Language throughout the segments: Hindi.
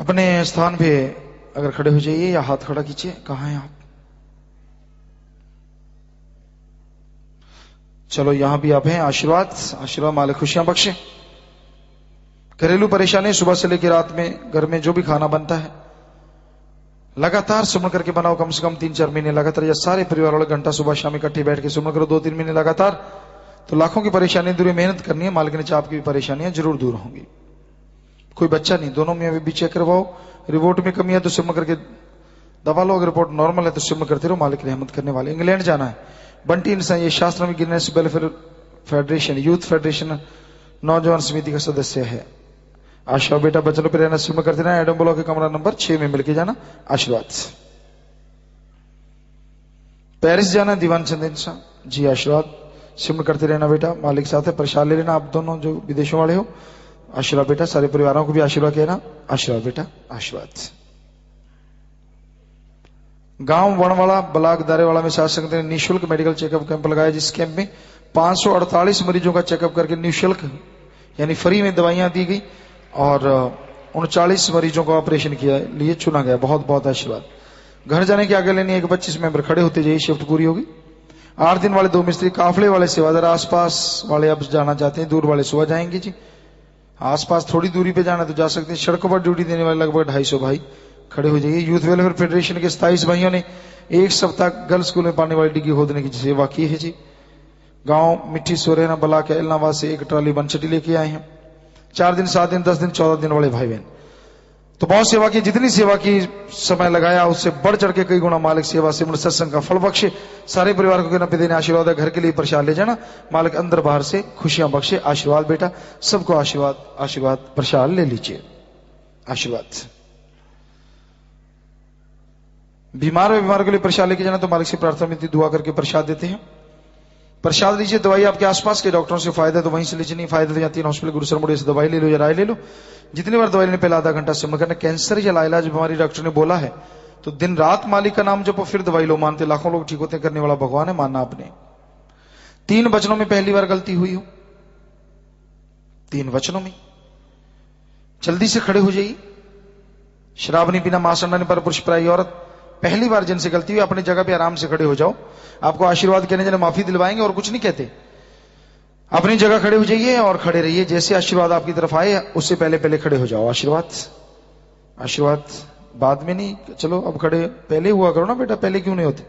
अपने स्थान पे अगर खड़े हो जाइए या हाथ खड़ा कीजिए। कहाँ हैं आप? चलो यहां भी आप हैं। आशीर्वाद आशीर्वाद मालिक खुशियां बख्शे। घरेलू परेशानी सुबह से लेकर रात में घर में जो भी खाना बनता है लगातार सुमन करके बनाओ, कम से कम 3-4 महीने लगातार, या सारे परिवार वाले घंटा सुबह शाम इकट्ठे बैठ के सुमन करो 2-3 महीने लगातार, तो लाखों की परेशानी दूर। मेहनत करनी है, मालिक ने चाहा आपकी भी परेशानियां जरूर दूर होंगी। कोई बच्चा नहीं, दोनों में भी चेक करवाओ। रिपोर्ट में कमी है तो सुमन करके दबा लो, अगर रिपोर्ट नॉर्मल है तो सुमन करते रहो, मालिक रहमत करने वाले। इंग्लैंड जाना है, बंटी इंसान ये शास्त्र में Guinness welfare federation youth federation नौजवान समिति का सदस्य है। आशा बेटा बच्चों पर रहना सुमन करते रहना। एडम ब्लॉक के कमरा नंबर 6 में मिलके जाना। आशीर्वाद। पेरिस जाना दीवान चंद इंसान जी। आशीर्वाद सुमन करते रहना बेटा, मालिक साथ है। प्रसाद ले लेना आप दोनों जो विदेशों वाले हो। आशीर्वाद बेटा, सारे परिवारों को भी आशीर्वाद कहना। आशीर्वाद बेटा आशीर्वाद। गांव वणवाड़ा ब्लॉक दारेवाड़ा में साथ संगत ने निःशुल्क मेडिकल चेकअप कैंप लगाया, जिस कैंप में 548 मरीजों का चेकअप करके निःशुल्क यानी फ्री में दवाइयां दी गई और 39 मरीजों का ऑपरेशन किया लिए चुना गया। बहुत बहुत आशीर्वाद। घर जाने के आगे लेने एक 25 मेंबर खड़े होते जाइए, शिफ्ट पूरी होगी। 8 दिन वाले 2 मिस्त्री, काफले वाले सेवादार, आसपास वाले अब जाना चाहते हैं, दूर वाले सुबह जाएंगे जी। आसपास थोड़ी दूरी पे जाना तो जा सकते हैं। सड़कों पर ड्यूटी देने वाले लगभग 250 भाई खड़े हो जाइए। यूथ वेलफेयर फेडरेशन के 27 भाइयों ने 1 सप्ताह गर्ल्स स्कूल में पानी वाली डिग्गी खोदने की सेवा की है जी। गांव मिट्टी सोरेना बला के इलाहाबाद से 1 ट्रॉली बनचटी लेके आए हैं। 4 दिन 7 दिन 10 दिन 14 दिन वाले भाई बहन, तो बहुत सेवा की। जितनी सेवा की समय लगाया उससे बढ़ चढ़ के कई गुना मालिक सेवा से सत्संग का फल बख्शे। सारे परिवार को कहना पे देने आशीर्वाद है। घर के लिए प्रसाद ले जाना, मालिक अंदर बाहर से खुशियां बख्शे। आशीर्वाद बेटा, सबको आशीर्वाद आशीर्वाद। प्रसाद ले लीजिए। आशीर्वाद। बीमार के लिए प्रसाद लेके जाना, तो मालिक से प्रार्थना में दुआ करके प्रसाद देते हैं। प्रसाद लीजिए। दवाई आपके आसपास के डॉक्टरों से फायदा तो वहीं से लीजिए, नहीं फायदा तो यहाँ 3 हॉस्पिटल गुरुसर मुड़े से दवाई ले लो या राय ले लो। जितनी बार दवाई लेने पहले आधा घंटा सुमन करना। कैंसर या लाइलाज बीमारी डॉक्टर ने बोला है तो दिन रात मालिक का नाम जपो, फिर दवाई लो। मानते लाखों लोग ठीक होते, करने वाला भगवान है, मानना आपने। 3 वचनों में पहली बार गलती हुई हो, 3 वचनों में जल्दी से खड़े हो जाइए। शराब नहीं पीना, मांस अंडा पर पुरुष प्राय औरत। पहली बार जिनसे गलती हुई अपनी जगह पे आराम से खड़े हो जाओ। आपको आशीर्वाद कहने जाने माफी दिलवाएंगे और कुछ नहीं कहते। अपनी जगह खड़े हो जाइए और खड़े रहिए। जैसे आशीर्वाद आपकी तरफ आए उससे पहले पहले खड़े हो जाओ। आशीर्वाद आशीर्वाद। बाद में नहीं, चलो अब खड़े पहले हुआ करो ना बेटा, पहले क्यों नहीं होते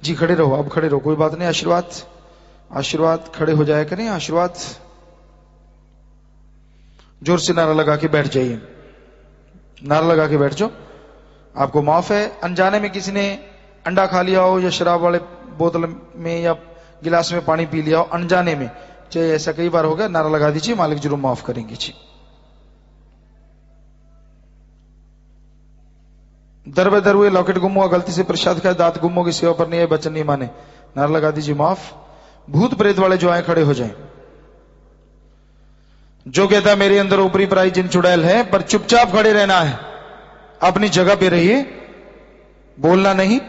जी? खड़े रहो, अब खड़े रहो, कोई बात नहीं। आशीर्वाद आशीर्वाद। खड़े हो जाया करें। आशीर्वाद। जोर से नारा लगा के बैठ जाइए। नारा लगा के बैठ जाओ। आपको माफ है। अनजाने में किसी ने अंडा खा लिया हो या शराब वाले बोतल में या गिलास में पानी पी लिया हो अनजाने में, चाहे ऐसा कई बार हो गया, नारा लगा दीजिए, मालिक जरूर माफ करेंगे जी। दर बदर हुए, लॉकेट गुम हुआ, गलती से प्रसाद खाए, दांत गुम होगी, सेवा पर नहीं आए, बचन नहीं माने, नारा लगा दीजिए माफ। भूत प्रेत वाले जो आए खड़े हो जाएं। जो कहता मेरे अंदर ऊपरी पराई जिन चुड़ैल है, पर चुपचाप खड़े रहना है, अपनी जगह पे रहिए, बोलना नहीं।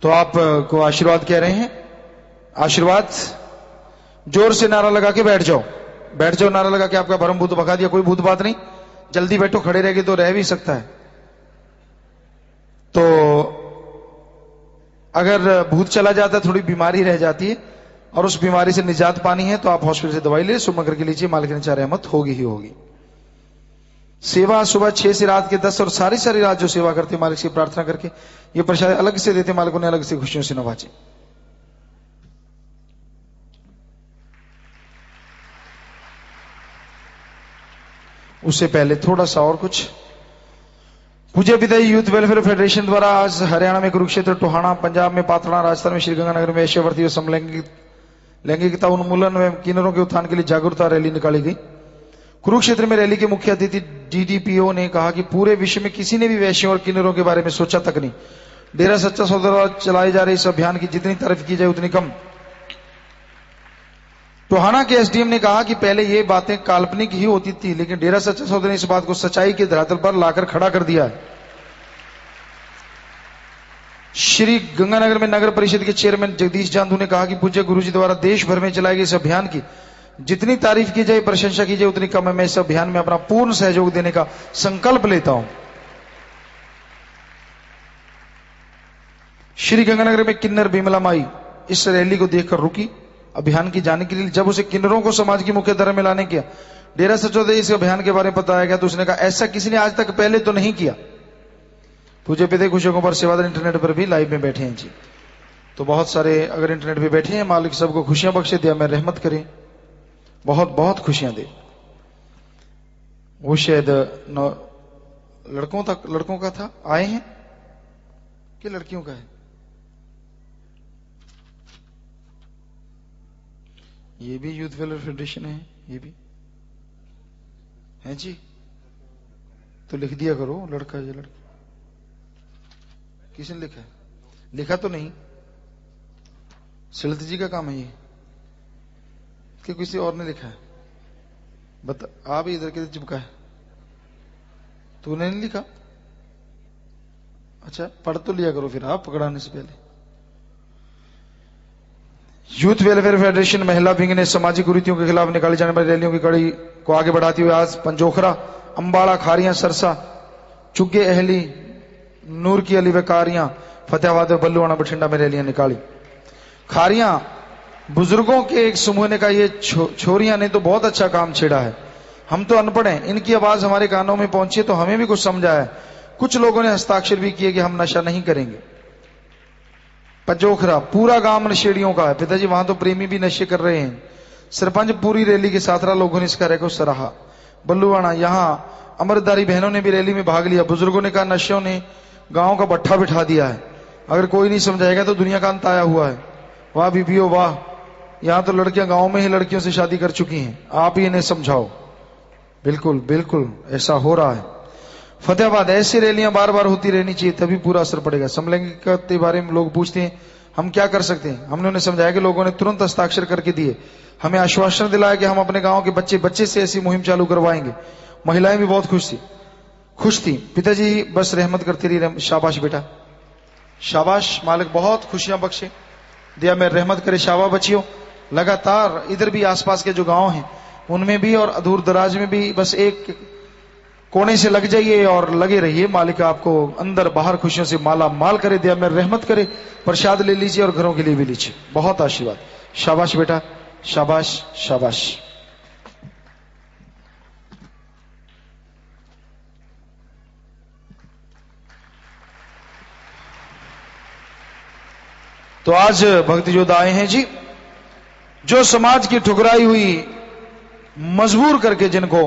तो आपको आशीर्वाद कह रहे हैं। आशीर्वाद। जोर से नारा लगा के बैठ जाओ। बैठ जाओ, नारा लगा के। आपका भरम भूत भगा दिया, कोई भूत बात नहीं। जल्दी बैठो, खड़े रह गए तो रह भी सकता है। तो अगर भूत चला जाता है, थोड़ी बीमारी रह जाती है और उस बीमारी से निजात पानी है तो आप हॉस्पिटल से दवाई ले सुमन करके लीजिए, मालिक ने चाहे रहमत होगी ही होगी। सेवा सुबह 6 से रात के 10 और सारी रात जो सेवा करते मालिक से प्रार्थना करके ये प्रसाद अलग से देते, मालिक उन्हें अलग से खुशियों से नवाजे। उससे पहले थोड़ा सा और कुछ। पूज्य पिताजी यूथ वेलफेयर फेडरेशन द्वारा आज हरियाणा में कुरुक्षेत्र, टोहाना, पंजाब में पाथड़ा, राजस्थान में श्रीगंगानगर में ऐश्वर्ती और समलैंगिकता उन्मूलन एवं किन्नरों के उत्थान के लिए जागरूकता रैली निकाली गई। कुरुक्षेत्र में रैली के मुख्य अतिथि डीडीपीओ ने कहा कि पूरे विश्व में किसी ने भी वैश्यों और किन्नरों के बारे में सोचा तक नहीं। डेरा सच्चा सौदा द्वारा चलाए जा रहे इस अभियान की जितनी तारीफ की जाए उतनी कम। टोहाना के एसडीएम ने कहा कि पहले ये बातें काल्पनिक ही होती थी, लेकिन डेरा सच्चा सौदा ने इस बात को सच्चाई के धरातल पर लाकर खड़ा कर दिया है। श्री गंगानगर में नगर परिषद के चेयरमैन जगदीश जांधू ने कहा कि पूज्य गुरुजी द्वारा देश भर में चलाए गए इस अभियान की जितनी तारीफ की जाए, प्रशंसा की जाए, उतनी कम है। मैं इस अभियान में अपना पूर्ण सहयोग देने का संकल्प लेता हूं। श्री गंगानगर में किन्नर बिमला माई इस रैली को देखकर रुकी अभियान की जाने के लिए। जब उसे किन्नरों को समाज की मुख्य धारा में लाने किया, डेरा सचोदय इस अभियान के बारे में बताया गया, तो उसने कहा ऐसा किसी ने आज तक पहले तो नहीं किया। पूज्य पिता खुशियों पर सेवादार इंटरनेट पर भी लाइव में बैठे हैं जी, तो बहुत सारे अगर इंटरनेट पे बैठे हैं, मालिक सबको खुशियां बख्शे, दिया में रहमत करें, बहुत बहुत खुशियां दे। वो शायद लड़कों का था, आए हैं कि लड़कियों का है? ये भी यूथ वेलफेयर फेडरेशन है, ये भी है जी। तो लिख दिया करो लड़का या लड़की। किसने लिखा है? लिखा तो नहीं, सिलत जी का काम है ये कि किसी और ने लिखा है? बता, आप इधर के चिपका है, तूने नहीं लिखा? अच्छा, पढ़ तो लिया करो फिर आप पकड़ाने से पहले। यूथ वेलफेयर फेडरेशन महिला विंग ने सामाजिक कुरीतियों के खिलाफ निकाली जाने वाली रैलियों की कड़ी को आगे बढ़ाते हुए आज पंजोखरा, अंबाड़ा, खारियां, सरसा, चुग्गे, अहली, नूर की अली व कारियां, फतेहाबाद और बल्लुआना, बठिंडा में रैलियां निकाली। खारियां बुजुर्गों के एक समूह ने कहा, ये छोरियां ने तो बहुत अच्छा काम छेड़ा है, हम तो अनपढ़ हैं, इनकी आवाज हमारे कानों में पहुंची तो हमें भी कुछ समझा है। कुछ लोगों ने हस्ताक्षर भी किए कि हम नशा नहीं करेंगे। पंजोखरा पूरा गांव नशेड़ियों का है, पिताजी वहां तो प्रेमी भी नशे कर रहे हैं। सरपंच पूरी रैली के साथ रहा, लोगों ने इस कार्य को सराहा। बल्लुआना, यहां अमरदारी बहनों ने भी रैली में भाग लिया। बुजुर्गों ने कहा, नशों ने गांव का भट्ठा बिठा दिया है, अगर कोई नहीं समझाएगा तो दुनिया का अंत आया हुआ है। वाह बीबीओ वाह, यहां तो लड़कियां गांव में ही लड़कियों से शादी कर चुकी हैं, आप ही इन्हें समझाओ। बिल्कुल बिल्कुल ऐसा हो रहा है। फतेहाबाद, ऐसी रैलियां बार बार होती रहनी चाहिए, तभी पूरा असर पड़ेगा। समलैंगिकता के बारे में लोग पूछते हैं हम क्या कर सकते हैं, हमने उन्हें समझाया कि लोगों ने तुरंत हस्ताक्षर करके दिए, हमें आश्वासन दिलाया कि हम अपने गांव के बच्चे से ऐसी मुहिम चालू करवाएंगे। महिलाएं भी बहुत खुश थी। पिताजी बस रहमत करती रही। शाबाश बेटा, शाबाश, मालिक बहुत खुशियां बख्शे, दिया में रहमत करे। शाबाश बच्चियों, लगातार इधर भी आसपास के जो गांव हैं उनमें भी और दूर दराज में भी बस एक कोने से लग जाइए और लगे रहिए। मालिक आपको अंदर बाहर खुशियों से माला माल करे, दिया में रहमत करे। प्रसाद ले लीजिए और घरों के लिए भी लीजिए, बहुत आशीर्वाद। शाबाश बेटा, शाबाश शाबाश। तो आज भक्ति योद्धा आए हैं जी, जो समाज की ठुकराई हुई मजबूर करके जिनको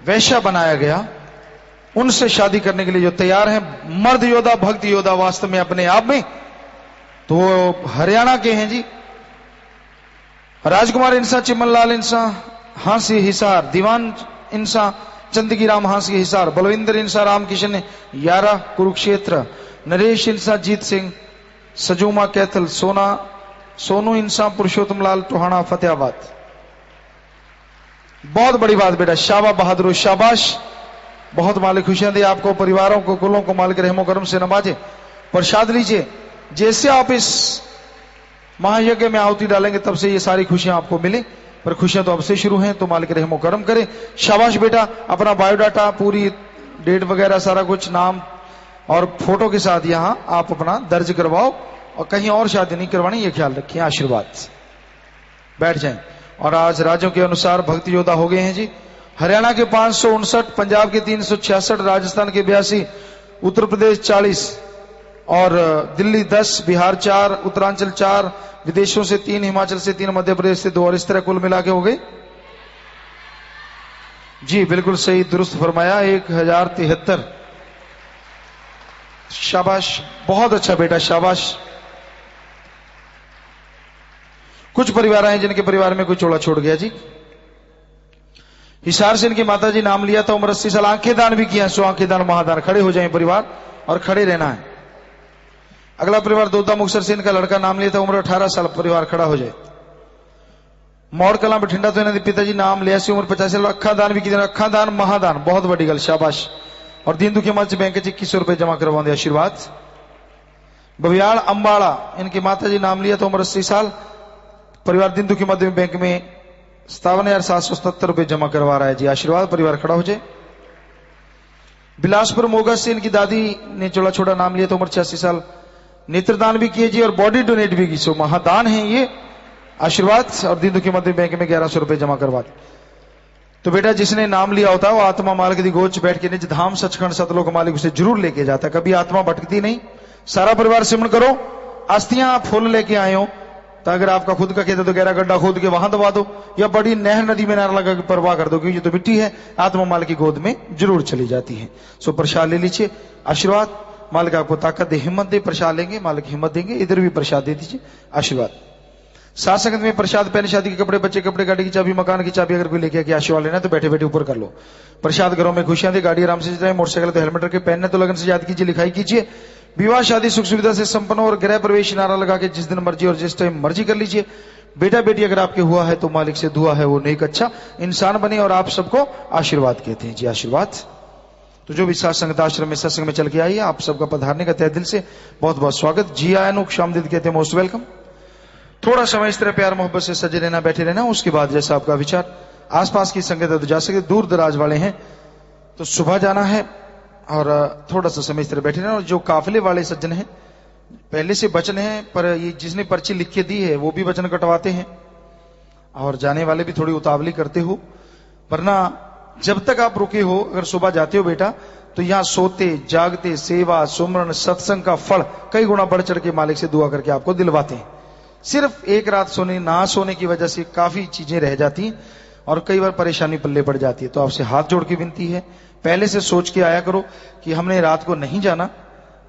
वैश्या बनाया गया, उनसे शादी करने के लिए जो तैयार हैं, मर्द योद्धा, भक्ति योद्धा वास्तव में अपने आप में, तो वो हरियाणा के हैं जी। राजकुमार इंसा, चिमनलाल इंसा, हांसी हिसार, दीवान इंसा, चंदगी राम हांसी हिसार, बलविंदर इंसा, रामकिशन यारा कुरुक्षेत्र, नरेश इंसा, जीत सिंह, सजूमा कैथल, सोनू इंसा, पुरुषोत्तम लाल टोहाना, फतेहाबाद। बहुत बड़ी बात बेटा, शाबा बहादुर, शाबाश, बहुत मालिक खुशियां दे आपको, परिवारों को, कुलों को मालिक रहमो करम से नवाजे। प्रसाद लीजिए, जैसे आप इस महायज्ञ में आहुति डालेंगे तब से ये सारी खुशियां आपको मिली, पर खुशियां तो अब से शुरू हैं, तो मालिक रहमो करम करे। शाबाश बेटा, अपना बायोडाटा, पूरी डेट वगैरह सारा कुछ, नाम और फोटो के साथ यहां आप अपना दर्ज करवाओ, और कहीं और शादी नहीं करवानी, ये ख्याल रखिए। आशीर्वाद, बैठ जाएं। और आज राज्यों के अनुसार भक्ति योद्धा हो गए हैं जी। हरियाणा के 559, पंजाब के 366, राजस्थान के 82, उत्तर प्रदेश 40 और दिल्ली 10, बिहार 4, उत्तरांचल 4, विदेशों से 3, हिमाचल से 3, मध्य प्रदेश से 2, और इस तरह कुल मिला के हो गए जी। बिल्कुल सही, दुरुस्त फरमाया, 1073। शाबाश, बहुत अच्छा बेटा, शाबाश। कुछ परिवार हैं जिनके परिवार में कोई चोला छोड़ गया जी। हिसार से इनकी माता जी नाम लिया था, उम्र 80 साल, आंखें दान भी किया, 100 आंखें दान महादान। खड़े हो जाएं परिवार, और खड़े रहना है। अगला परिवार दोदा मुक्सर से इनका लड़का नाम लिया था, उम्र 18 साल, परिवार खड़ा हो जाए। मौड़ कला बठिंडा तो इन्होंने पिताजी नाम लिया सी, उम्र 50 साल, अखा दान भी किया, अखा दान महादान, बहुत बड़ी गल, शाबाश। और दीन दुखी मंच बैंक 2100 रुपए जमा करवा दिया, आशीर्वाद। बवियाड़ अंबाड़ा, इनकी माता जी नाम लिया था, उम्र 80 साल, परिवार दिन दुखी मध्य बैंक में ₹57,777 जमा करवा रहा है जी। आशीर्वाद। परिवार खड़ा हो जाए। बिलासपुर मोगा से इनकी दादी ने चोला छोड़ा नाम लिया, तो उम्र 86 साल। नेत्रदान भी किए जी और बॉडी डोनेट भी की। सो महादान है ये। आशीर्वाद। और दीन दुखी मध्य बैंक में ₹1100 जमा करवा दी। तो बेटा जिसने नाम लिया होता है वो आत्मा मालिक दी गोद बैठ के निज धाम सचखंड सतलोक मालिक उसे जरूर लेके जाता। कभी आत्मा भटकती नहीं। सारा परिवार सिमरण करो। अस्थियां आप फूल लेके आए हो, तो अगर आपका खुद का खेत है तो गहरा गड्ढा खोद के वहां दबा दो, या बड़ी नहर नदी में नारा लगा के परवाह कर दो, क्योंकि ये तो मिट्टी है, आत्मा मालिक की गोद में जरूर चली जाती है। सो प्रसाद ले लीजिए। आशीर्वाद। मालिक आपको ताकत दे, हिम्मत दे। प्रसाद लेंगे, मालिक हिम्मत देंगे। इधर भी प्रसाद दे दीजिए। आशीर्वाद। सात संगत में प्रसाद, पहले शादी के कपड़े, बच्चे कपड़े, गाड़ी की चाबी, मकान की चाबी अगर कोई लेके आके आशीर्वाद लेना तो बैठे बैठे ऊपर कर लो। प्रसाद घरों में खुशियां दे, गाड़ी आराम से चलाए, मोटरसाइकिल तो हेलमेट रखे, पहनने तो लगन से याद कीजिए, लिखाई कीजिए। विवाह शादी सुख सुविधा से संपन्न और गृह प्रवेश नारा लगा के जिस दिन मर्जी और जिस टाइम मर्जी कर लीजिए। बेटा बेटी अगर आपके हुआ है तो मालिक से दुआ है वो नेक अच्छा इंसान बने और आप सबको आशीर्वाद कहते हैं जी। आशीर्वाद। तो जो भी सात संगत आश्रम में सत्संग में चल के आई है, आप सबका पधारने का तहे दिल से बहुत बहुत स्वागत। जी आयन शामदीद कहते हैं, मोस्ट वेलकम। थोड़ा समय इस तरह प्यार मोहब्बत से सजे रहना, बैठे रहना। उसके बाद जैसा आपका विचार, आसपास की संगत है तो जा सके, दूर दराज वाले हैं तो सुबह जाना है और थोड़ा सा समय इस तरह बैठे रहना। और जो काफिले वाले सज्जन हैं, पहले से वचन है, पर ये जिसने पर्ची लिख के दी है वो भी वचन कटवाते हैं और जाने वाले भी थोड़ी उतावली करते हो, वरना जब तक आप रुके हो, अगर सुबह जाते हो बेटा तो यहां सोते जागते सेवा सुमरण सत्संग का फल कई गुना बढ़ चढ़ के मालिक से दुआ करके आपको दिलवाते हैं। सिर्फ एक रात सोने ना सोने की वजह से काफी चीजें रह जाती हैं और कई बार परेशानी पल्ले पड़ जाती है। तो आपसे हाथ जोड़ के विनती है, पहले से सोच के आया करो कि हमने रात को नहीं जाना।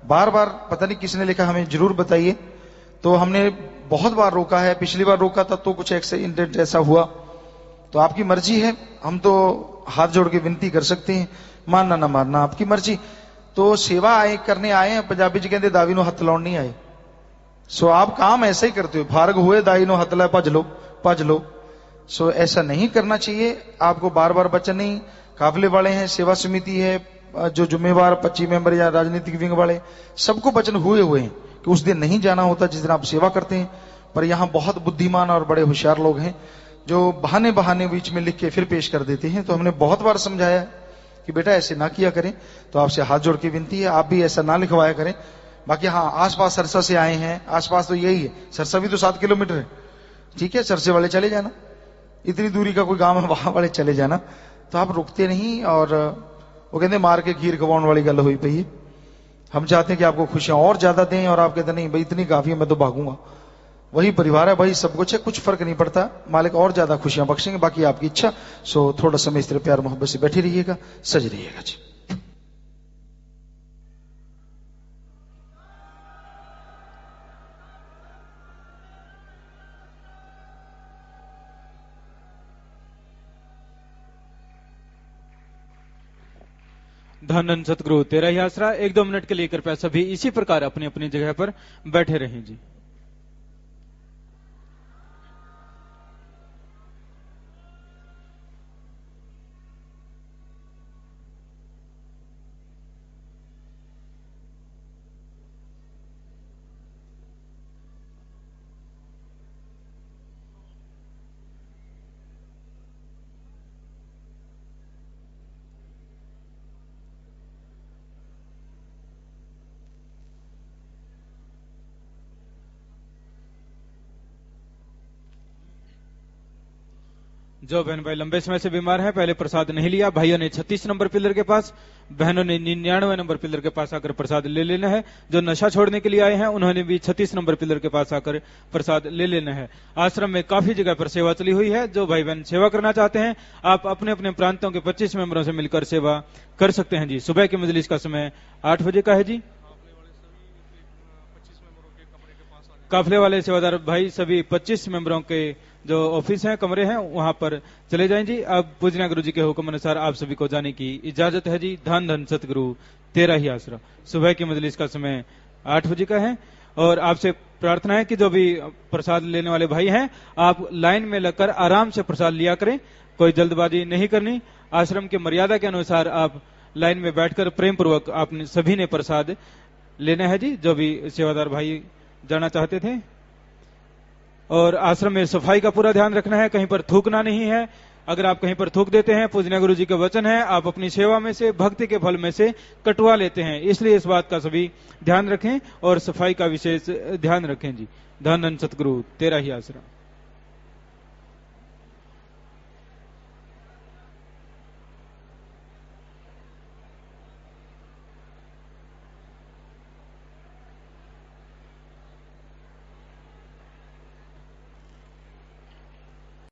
बार बार पता नहीं किसने लिखा, हमें जरूर बताइए। तो हमने बहुत बार रोका है, पिछली बार रोका था तो कुछ एक्सीडेंट ऐसा हुआ, तो आपकी मर्जी है। हम तो हाथ जोड़ के विनती कर सकते हैं, मानना ना मानना आपकी मर्जी। तो सेवा आए करने आए हैं, पंजाबी जी कहते दावी नो हथ लाउण नहीं आए। सो आप काम ऐसा ही करते हो, फारग हुए दाई नो हथ ला भज लो। सो ऐसा नहीं करना चाहिए आपको। बार बार बच्चन नहीं, काफिले वाले हैं, सेवा समिति है, जो जुम्मेवार 25 मेंबर या राजनीतिक विंग वाले, सबको वचन हुए हैं कि उस दिन नहीं जाना होता जिस दिन आप सेवा करते हैं। पर यहाँ बहुत बुद्धिमान और बड़े होशियार लोग हैं जो बहाने बहाने बीच में लिख के फिर पेश कर देते हैं। तो हमने बहुत बार समझाया कि बेटा ऐसे ना किया करें। तो आपसे हाथ जोड़ के विनती है, आप भी ऐसा ना लिखवाया करें। बाकी हाँ, आसपास सरसा से आए हैं, आसपास तो यही है, सरसा भी तो 7 किलोमीटर है, ठीक है, सरसे वाले चले जाना। इतनी दूरी का कोई गांव है, वहां वाले चले जाना। तो आप रुकते नहीं, और वो कहते मार के खीर खवाने वाली गल हुई पई है। हम चाहते हैं कि आपको खुशियां और ज्यादा दें, और आप कहते नहीं भाई इतनी काफी है, मैं तो भागूंगा। वही परिवार है, वही सब कुछ है, कुछ फर्क नहीं पड़ता, मालिक और ज्यादा खुशियां बख्शेंगे, बाकी आपकी इच्छा। सो थोड़ा समय इस तरह प्यार मोहब्बत से बैठे रहिएगा, सज रहिएगा जी। धन धन सतगुरु तेरा ही आसरा। 1-2 मिनट के लिए कृपया सभी इसी प्रकार अपनी अपनी जगह पर बैठे रहें जी। जो बहन भाई लंबे समय से बीमार हैं, पहले प्रसाद नहीं लिया, भाइयों ने 36 नंबर पिलर के पास, बहनों ने 99 नंबर पिलर के पास आकर प्रसाद ले लेना है। जो नशा छोड़ने के लिए आए हैं उन्होंने भी 36 नंबर पिलर के पास आकर प्रसाद ले लेना है। आश्रम में काफी जगह पर सेवा चली हुई है। जो भाई बहन सेवा करना चाहते हैं, आप अपने अपने प्रांतों के 25 मेंबरों से मिलकर सेवा कर सकते हैं जी। सुबह की मजलिस का समय 8 बजे का है जी। काफिले वाले सेवादार भाई सभी 25 मेंबरों के जो ऑफिस हैं, कमरे हैं, वहां पर चले जाएं जी। अब पूजना गुरु जी के हुक्म अनुसार आप सभी को जाने की इजाजत है जी। धन धन सतगुरु तेरा ही आसरा। सुबह की मजलिस का समय 8 बजे का है और आपसे प्रार्थना है कि जो भी प्रसाद लेने वाले भाई हैं, आप लाइन में लगकर आराम से प्रसाद लिया करें, कोई जल्दबाजी नहीं करनी। आश्रम की मर्यादा के अनुसार आप लाइन में बैठकर प्रेम पूर्वक आपने सभी ने प्रसाद लेना है जी। जो भी सेवादार भाई जाना चाहते थे, और आश्रम में सफाई का पूरा ध्यान रखना है, कहीं पर थूकना नहीं है। अगर आप कहीं पर थूक देते हैं, पूजनीय गुरु जी का वचन है, आप अपनी सेवा में से, भक्ति के फल में से कटवा लेते हैं। इसलिए इस बात का सभी ध्यान रखें और सफाई का विशेष ध्यान रखें जी। धन धन सतगुरु तेरा ही आश्रम।